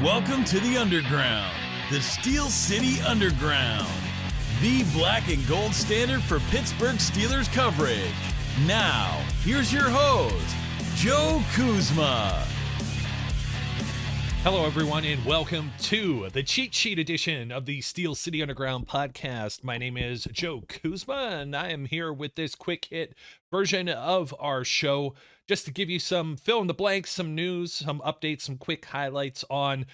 Welcome to the Underground, the Steel City Underground, the black and gold standard for Pittsburgh Steelers coverage. Now, here's your host, Joe Kuzma. Hello, everyone, and welcome to the cheat sheet edition of the Steel City Underground podcast. My name is Joe Kuzma, and I am here with this quick hit version of our show just to give you some fill in the blanks, some news, some updates, some quick highlights on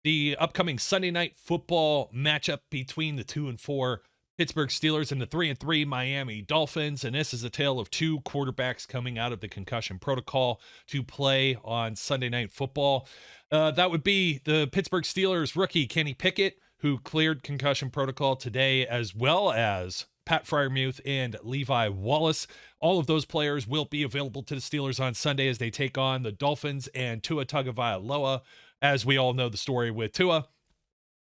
the upcoming Sunday night football matchup between the 2-4 Pittsburgh Steelers and the 3-3 Miami Dolphins. And this is a tale of two quarterbacks coming out of the concussion protocol to play on Sunday night football. That would be the Pittsburgh Steelers rookie Kenny Pickett, who cleared concussion protocol today, as well as Pat Freiermuth and Levi Wallace. All of those players will be available to the Steelers on Sunday as they take on the Dolphins and Tua Tagovailoa. As we all know the story with Tua,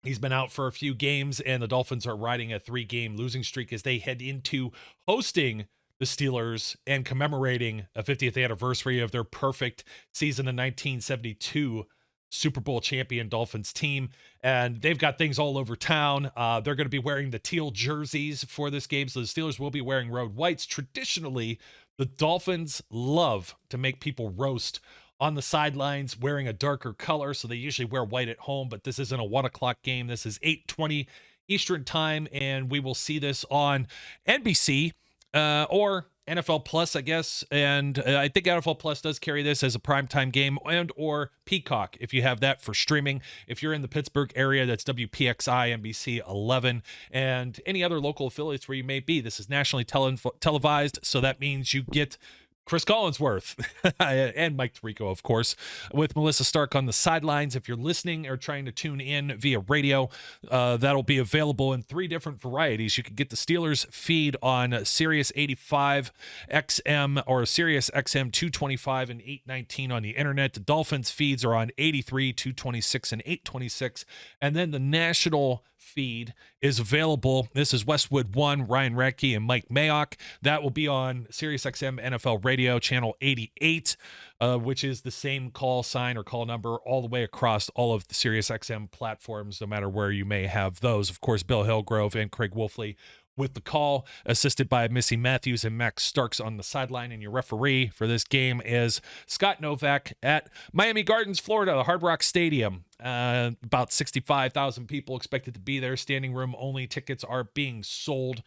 he's been out for a few games, and the Dolphins are riding a 3-game losing streak as they head into hosting the Steelers and commemorating a 50th anniversary of their perfect season in 1972 Super Bowl champion Dolphins team. And they've got things all over town. They're going to be wearing the teal jerseys for this game, so the Steelers will be wearing road whites. Traditionally, the Dolphins love to make people roast on the sidelines wearing a darker color, so they usually wear white at home, but this isn't a 1 o'clock game. This is 8:20 Eastern time, and we will see this on NBC or NFL Plus, I guess. And I think NFL Plus does carry this as a primetime game, and or Peacock if you have that for streaming. If you're in the Pittsburgh area, that's WPXI, NBC 11, and any other local affiliates where you may be. This is nationally televised, so that means you get Chris Collinsworth and Mike Tirico, of course, with Melissa Stark on the sidelines. If you're listening or trying to tune in via radio, that'll be available in 3 different varieties. You can get the Steelers feed on Sirius 85 XM or Sirius XM 225 and 819 on the internet. The Dolphins feeds are on 83, 226, and 826. And then the national feed is available. This is Westwood 1, Ryan Radke and Mike Mayock. That will be on SiriusXM NFL Radio channel 88, which is the same call sign or call number all the way across all of the SiriusXM platforms, no matter where you may have those. Of course, Bill Hillgrove and Craig Wolfley with the call, assisted by Missy Matthews and Max Starks on the sideline. And your referee for this game is Scott Novak at Miami Gardens, Florida, the Hard Rock Stadium. About 65,000 people expected to be there. Standing room only tickets are being sold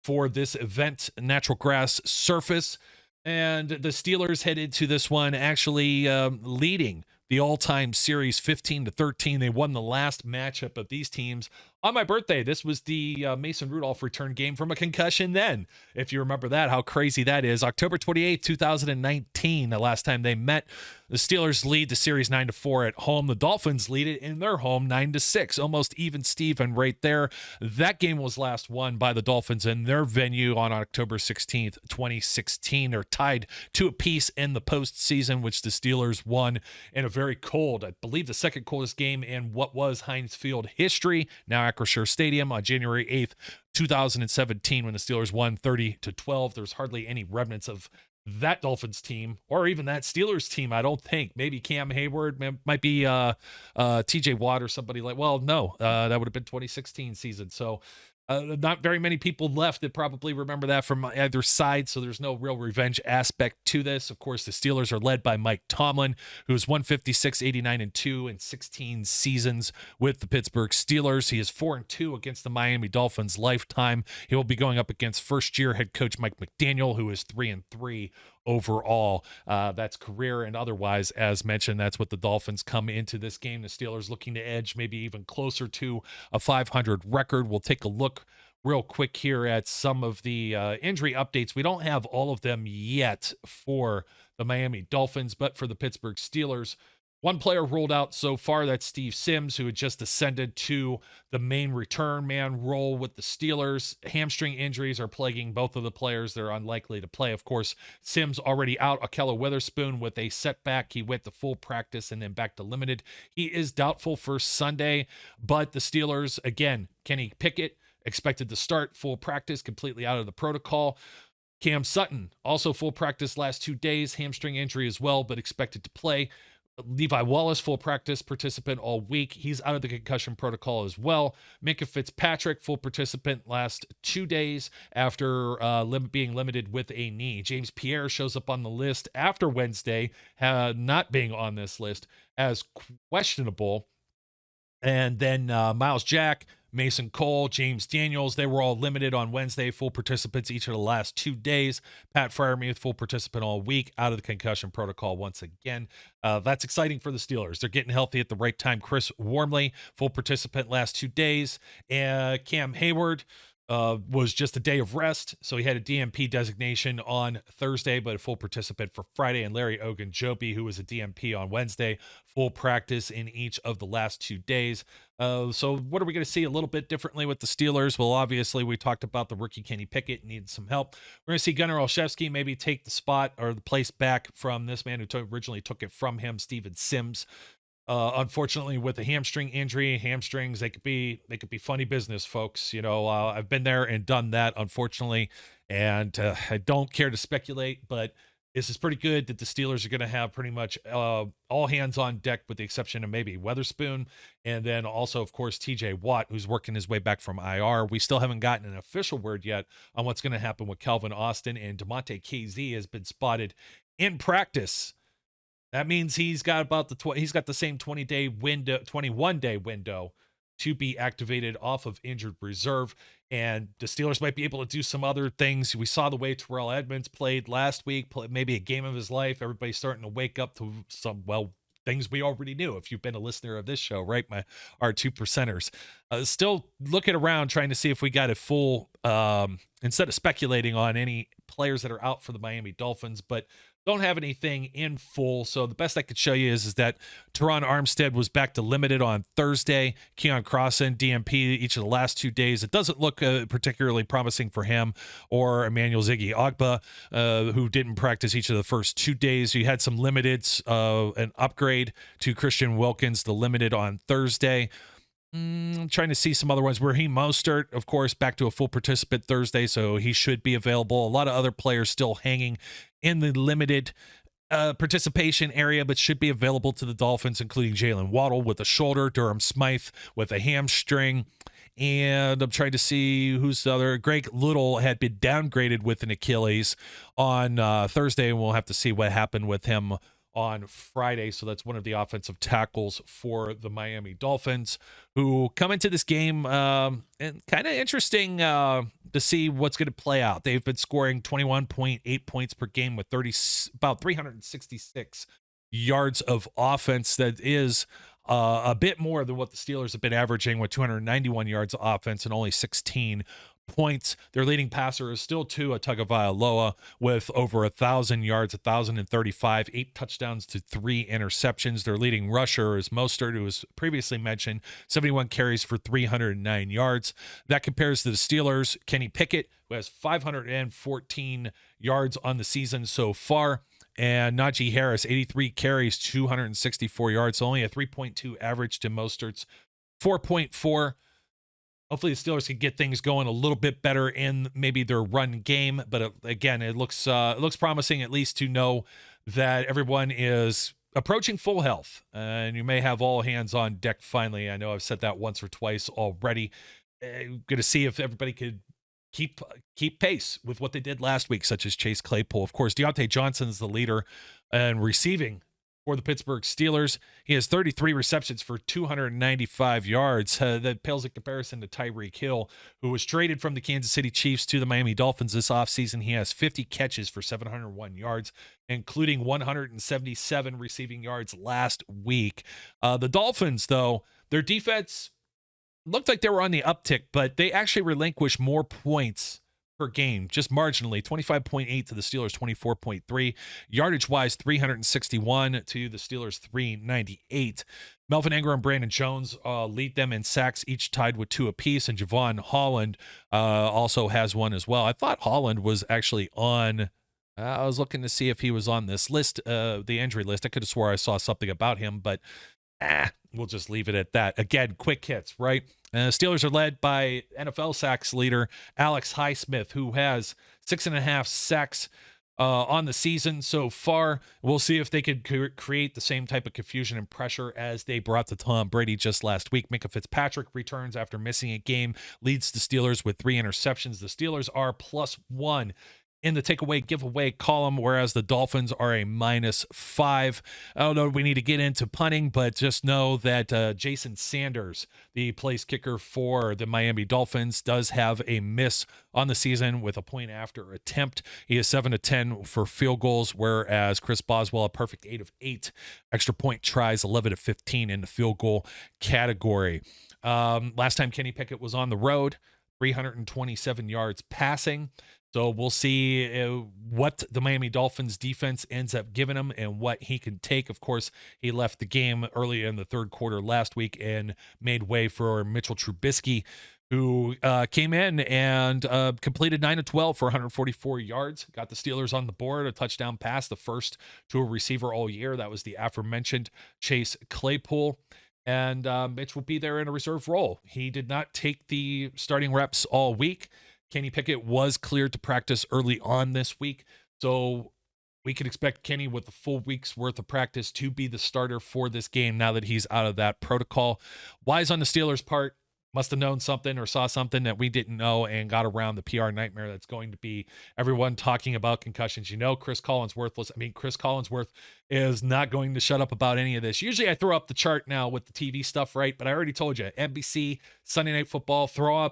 for this event, natural grass surface. And the Steelers head into this one actually leading the all-time series 15-13. They won the last matchup of these teams on my birthday. This was the Mason Rudolph return game from a concussion then, if you remember that, how crazy that is. October 28th, 2019, the last time they met. The Steelers lead the series 9-4 at home. The Dolphins lead it in their home 9-6, almost even Steven right there. That game was last won by the Dolphins in their venue on October 16th, 2016. They're tied 2 apiece in the postseason, which the Steelers won in a very cold, I believe the second coldest game in what was Heinz Field history, now Acrisure Stadium, on January 8th, 2017, when the Steelers won 30-12. There's hardly any remnants of that Dolphins team or even that Steelers team, I don't think. Maybe Cam Hayward, might be TJ Watt or somebody like, well, no, that would have been 2016 season. So not very many people left that probably remember that from either side, so there's no real revenge aspect to this. Of course, the Steelers are led by Mike Tomlin, who's 156, 89-2 in 16 seasons with the Pittsburgh Steelers. He is 4-2 against the Miami Dolphins lifetime. He will be going up against first-year head coach Mike McDaniel, who is 3-3 overall. That's career and otherwise. As mentioned, that's what the Dolphins come into this game. The Steelers looking to edge maybe even closer to a 500 record. We'll take a look real quick here at some of the injury updates. We don't have all of them yet for the Miami Dolphins, but for the Pittsburgh Steelers, one player ruled out so far. That's Steve Sims, who had just ascended to the main return man role with the Steelers. Hamstring injuries are plaguing both of the players. They're unlikely to play. Of course, Sims already out. Akello Witherspoon with a setback. He went to full practice and then back to limited. He is doubtful for Sunday, but the Steelers, again, Kenny Pickett expected to start full practice, completely out of the protocol. Cam Sutton, also full practice last 2 days, hamstring injury as well, but expected to play. Levi Wallace, full practice participant all week. He's out of the concussion protocol as well. Minka Fitzpatrick, full participant last 2 days after being limited with a knee. James Pierre shows up on the list after Wednesday, not being on this list as questionable. And then Miles Jack, Mason Cole, James Daniels, they were all limited on Wednesday, full participants each of the last 2 days. Pat Freiermuth, full participant all week, out of the concussion protocol once again. That's exciting for the Steelers. They're getting healthy at the right time. Chris Wormley, full participant last 2 days. Cam Hayward was just a day of rest, so he had a DMP designation on Thursday, but a full participant for Friday. And Larry Ogunjobi, who was a DMP on Wednesday, full practice in each of the last 2 days. So what are we going to see a little bit differently with the Steelers? Well, obviously, we talked about the rookie Kenny Pickett needed some help. We're going to see Gunnar Olszewski maybe take the spot or the place back from this man who originally took it from him, Steven Sims. Unfortunately, with a hamstring injury, hamstrings, they could be funny business, folks. You know, I've been there and done that, unfortunately, and I don't care to speculate, but this is pretty good that the Steelers are going to have pretty much all hands on deck, with the exception of maybe Weatherspoon, and then also, of course, TJ Watt, who's working his way back from IR. We still haven't gotten an official word yet on what's going to happen with Calvin Austin, and DeMonte KZ has been spotted in practice. That means he's got about he's got the same 21-day window to be activated off of injured reserve. And the Steelers might be able to do some other things. We saw the way Terrell Edmonds played last week, maybe a game of his life. Everybody's starting to wake up to some, things we already knew if you've been a listener of this show, right? Our 2%ers. Still looking around, trying to see if we got a full, instead of speculating on any players that are out for the Miami Dolphins, but don't have anything in full. So the best I could show you is that Teron Armstead was back to limited on Thursday. Keon Crossan, DMP, each of the last 2 days. It doesn't look particularly promising for him or Emmanuel Ziggy Ogba, who didn't practice each of the first 2 days. You had some limiteds, an upgrade to Christian Wilkins, the limited on Thursday. I'm trying to see some other ones. Raheem Mostert, of course, back to a full participant Thursday, so he should be available. A lot of other players still hanging in the limited participation area, but should be available to the Dolphins, including Jalen Waddle with a shoulder, Durham Smythe with a hamstring, and I'm trying to see who's the other. Greg Little had been downgraded with an Achilles on Thursday, and we'll have to see what happened with him on Friday. So that's one of the offensive tackles for the Miami Dolphins, who come into this game and kind of interesting to see what's going to play out. They've been scoring 21.8 points per game with about 366 yards of offense. That is a bit more than what the Steelers have been averaging, with 291 yards of offense and only 16 points. Their leading passer is still Tua Tagovailoa with over 1,000 yards, 1,035, 8 touchdowns to 3 interceptions. Their leading rusher is Mostert, who was previously mentioned, 71 carries for 309 yards. That compares to the Steelers' Kenny Pickett, who has 514 yards on the season so far, and Najee Harris, 83 carries, 264 yards, so only a 3.2 average to Mostert's 4.4. Hopefully the Steelers can get things going a little bit better in maybe their run game. But again, it looks promising, at least to know that everyone is approaching full health. And you may have all hands on deck finally. I know I've said that once or twice already. Going to see if everybody could keep pace with what they did last week, such as Chase Claypool. Of course, Deontay Johnson's the leader in receiving for the Pittsburgh Steelers. He has 33 receptions for 295 yards. That pales in comparison to Tyreek Hill, who was traded from the Kansas City Chiefs to the Miami Dolphins this offseason. He has 50 catches for 701 yards, including 177 receiving yards last week. The Dolphins, though, their defense looked like they were on the uptick, but they actually relinquished more points per game, just marginally, 25.8 to the Steelers, 24.3. Yardage-wise, 361 to the Steelers, 398. Melvin Ingram and Brandon Jones lead them in sacks, each tied with 2 apiece, and Javon Holland also has 1 as well. I thought Holland was actually on... I was looking to see if he was on this list, the injury list. I could have swore I saw something about him, but we'll just leave it at that. Again, quick hits, right? Steelers are led by NFL sacks leader Alex Highsmith, who has 6.5 sacks on the season so far. We'll see if they could create the same type of confusion and pressure as they brought to Tom Brady just last week. Minka Fitzpatrick returns after missing a game, leads the Steelers with 3 interceptions. The Steelers are +1 in the takeaway giveaway column, whereas the Dolphins are a -5. I don't know if we need to get into punting, but just know that Jason Sanders, the place kicker for the Miami Dolphins, does have a miss on the season with a point after attempt. He is 7 of 10 for field goals, whereas Chris Boswell, a perfect 8 of 8. Extra point tries, 11 of 15 in the field goal category. Last time Kenny Pickett was on the road, 327 yards passing. So we'll see what the Miami Dolphins defense ends up giving him and what he can take. Of course, he left the game early in the third quarter last week and made way for Mitchell Trubisky, who came in and completed 9 of 12 for 144 yards. Got the Steelers on the board, a touchdown pass, the first to a receiver all year. That was the aforementioned Chase Claypool. And Mitch will be there in a reserve role. He did not take the starting reps all week. Kenny Pickett was cleared to practice early on this week, so we could expect Kenny with a full week's worth of practice to be the starter for this game now that he's out of that protocol. Wise on the Steelers' part, must have known something or saw something that we didn't know and got around the PR nightmare that's going to be everyone talking about concussions. You know, Chris Collinsworth Chris Collinsworth is not going to shut up about any of this. Usually I throw up the chart now with the TV stuff, right? But I already told you, NBC, Sunday Night Football, throw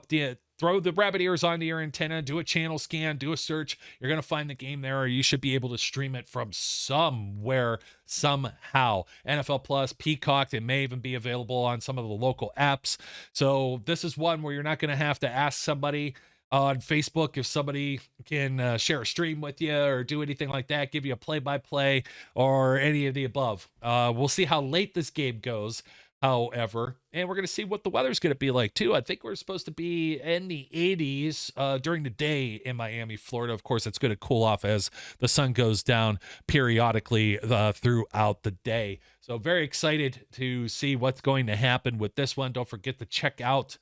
the rabbit ears onto your antenna, do a channel scan, do a search. You're going to find the game there, or you should be able to stream it from somewhere, somehow. NFL Plus, Peacock, it may even be available on some of the local apps. So this is one where you're not going to have to ask somebody on Facebook if somebody can share a stream with you or do anything like that, give you a play-by-play or any of the above. We'll see how late this game goes, however, and we're going to see what the weather's going to be like too. I think we're supposed to be in the 80s during the day in Miami, Florida. Of course, it's going to cool off as the sun goes down periodically throughout the day. So very excited to see what's going to happen with this one. Don't forget to check out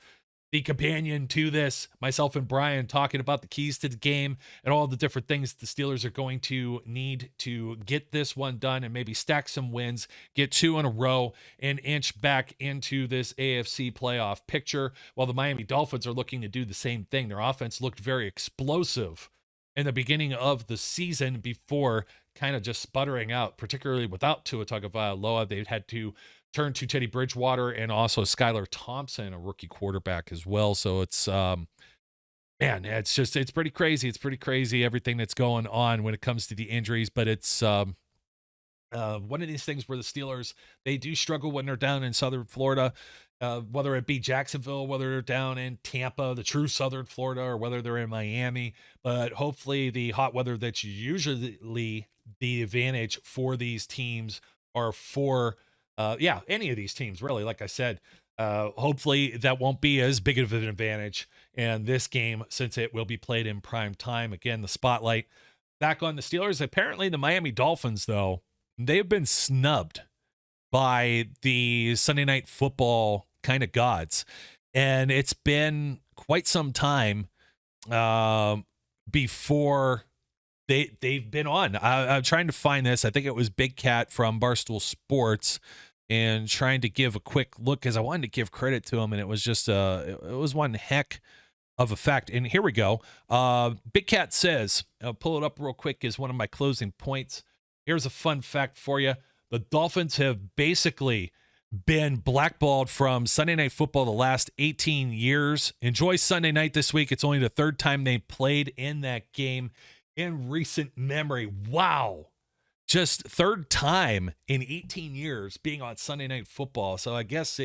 the companion to this, myself and Brian talking about the keys to the game and all the different things the Steelers are going to need to get this one done and maybe stack some wins, get 2 in a row, and inch back into this AFC playoff picture, while the Miami Dolphins are looking to do the same thing. Their offense looked very explosive in the beginning of the season before kind of just sputtering out, particularly without Tua Tagovailoa. They've had to turn to Teddy Bridgewater and also Skylar Thompson, a rookie quarterback as well. So it's, man, it's pretty crazy. It's pretty crazy everything that's going on when it comes to the injuries, but it's one of these things where the Steelers, they do struggle when they're down in Southern Florida, whether it be Jacksonville, whether they're down in Tampa, the true Southern Florida, or whether they're in Miami. But hopefully the hot weather that's usually the advantage for these teams are for any of these teams, really. Like I said, hopefully that won't be as big of an advantage in this game since it will be played in prime time. Again, the spotlight back on the Steelers. Apparently the Miami Dolphins, though, they've been snubbed by the Sunday Night Football kind of gods. And it's been quite some time before they've been on. I'm trying to find this. I think it was Big Cat from Barstool Sports, and trying to give a quick look because I wanted to give credit to him, and it was just it was one heck of a fact. And here we go. Big Cat says, I'll pull it up real quick as one of my closing points. Here's a fun fact for you. The Dolphins have basically been blackballed from Sunday Night Football the last 18 years. Enjoy Sunday night this week. It's only the third time they played in that game in recent memory. Wow. Just third time in 18 years being on Sunday Night Football. So I guess,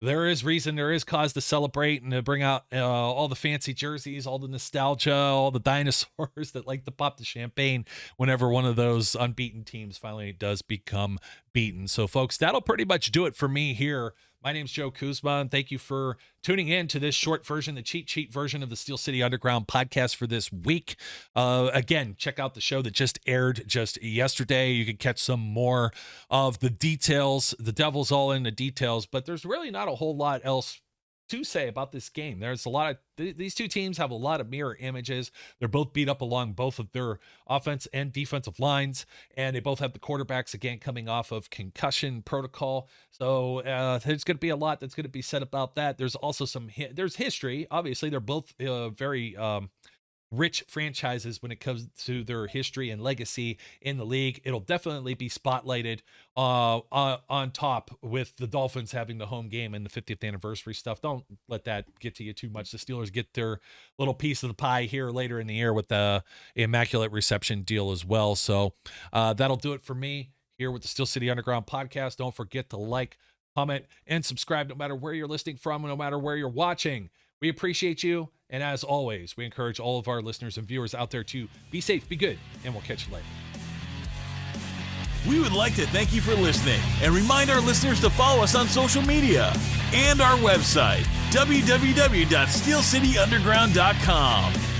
there is reason, there is cause to celebrate and to bring out all the fancy jerseys, all the nostalgia, all the dinosaurs that like to pop the champagne whenever one of those unbeaten teams finally does become beaten. So, folks, that'll pretty much do it for me here. My name's Joe Kuzma, and thank you for tuning in to this short version, the cheat sheet version of the Steel City Underground podcast for this week. Again, check out the show that just aired just yesterday. You can catch some more of the details. The devil's all in the details, but there's really not a whole lot else to say about this game. There's a lot of these two teams have a lot of mirror images. They're both beat up along both of their offense and defensive lines, and they both have the quarterbacks again coming off of concussion protocol. So there's going to be a lot that's going to be said about that. There's also there's history. Obviously, they're both very rich franchises when it comes to their history and legacy in the league. It'll definitely be spotlighted on top with the Dolphins having the home game and the 50th anniversary stuff. Don't let that get to you too much. The Steelers get their little piece of the pie here later in the year with the Immaculate Reception deal as well. So that'll do it for me here with the Steel City Underground podcast. Don't forget to like, comment, and subscribe no matter where you're listening from, no matter where you're watching. We appreciate you. And as always, we encourage all of our listeners and viewers out there to be safe, be good, and we'll catch you later. We would like to thank you for listening and remind our listeners to follow us on social media and our website, www.steelcityunderground.com.